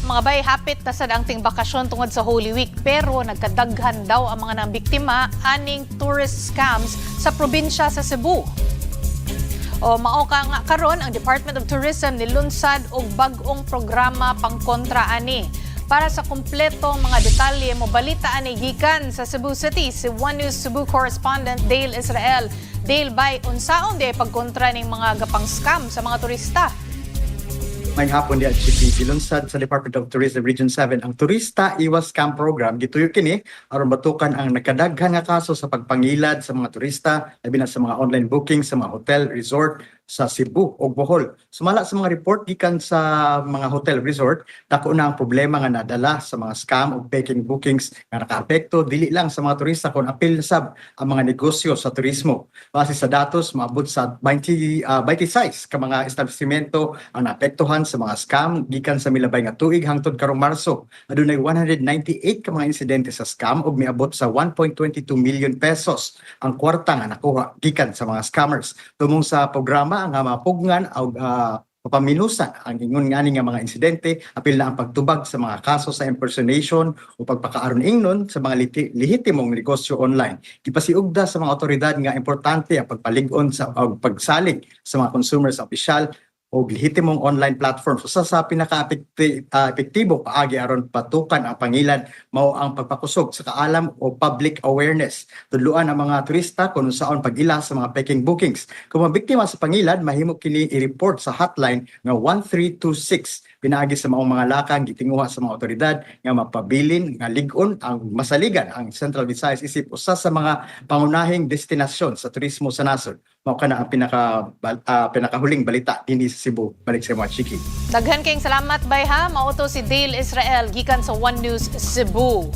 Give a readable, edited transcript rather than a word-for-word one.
Mga bay, hapit na sad ang ting bakasyon tungod sa Holy Week pero nagkadaghan daw ang mga nabiktima aning tourist scams sa probinsya sa Cebu. O mao ka nga karon ang Department of Tourism nilunsad og bag-ong programa pangkontra ani. Para sa kumpletong mga detalye mo balita ani gikan sa Cebu City si One News Cebu correspondent Dale Israel. Dale, bay unsaon di pagkontra ning mga gapang scam sa mga turista? May hapon di at gilunsad sa Department of Tourism Region 7 ang Turista Iwas Scam Program. Gituyo kini aron batukan ang nakadaghan nga kaso sa pagpangilad sa mga turista, labi na sa mga online booking sa mga hotel, resort sa Cebu o Bohol. Sumala sa mga report gikan sa mga hotel resort, dako na ang problema nga nadala sa mga scam o faking bookings nga nakaapekto dili lang sa mga turista kon apil sab ang mga negosyo sa turismo. Base sa datos, maabot sa 26 ka mga establishmento ang naapektuhan sa mga scam gikan sa milabay nga tuig hangtod karong Marso. Adunay 198 ka mga insidente sa scam ug miabot sa 1.22 million pesos ang kwarta nga nakuha gikan sa mga scammers. Tumong sa programa nga mapugngan o paminusan ang ingon nga nga mga insidente, apil na ang pagtubag sa mga kaso sa impersonation o pagpakaaron ingnon sa mga lehitimong negosyo online. Gipasiugda sa mga otoridad nga importante ang pagpalig-on sa pagsalig sa mga consumers sa opisyal o lehitimong online platforms. Usa sa pinaka-epektibo paagi aron patukan ang pangilan mao ang pagpakusog sa kaalam o public awareness. Tudluan ang mga turista kung saon pag-ila sa mga faking bookings. Kung mabiktima sa pangilad, mahimo kini i-report sa hotline nga 1326. Pinaagi sa maong mga lakang gitinguha sa mga otoridad nga mapabilin nga lig-on ang masaligan ang Central Visayas isip usa sa mga pangunahing destinasyon sa turismo sa nasod. Mao kana ang pinakahuling balita dinhi sa Cebu. Balik sa mga chiki. Daghan kayong salamat bay ha. Mauto si Dale Israel gikan sa One News Cebu.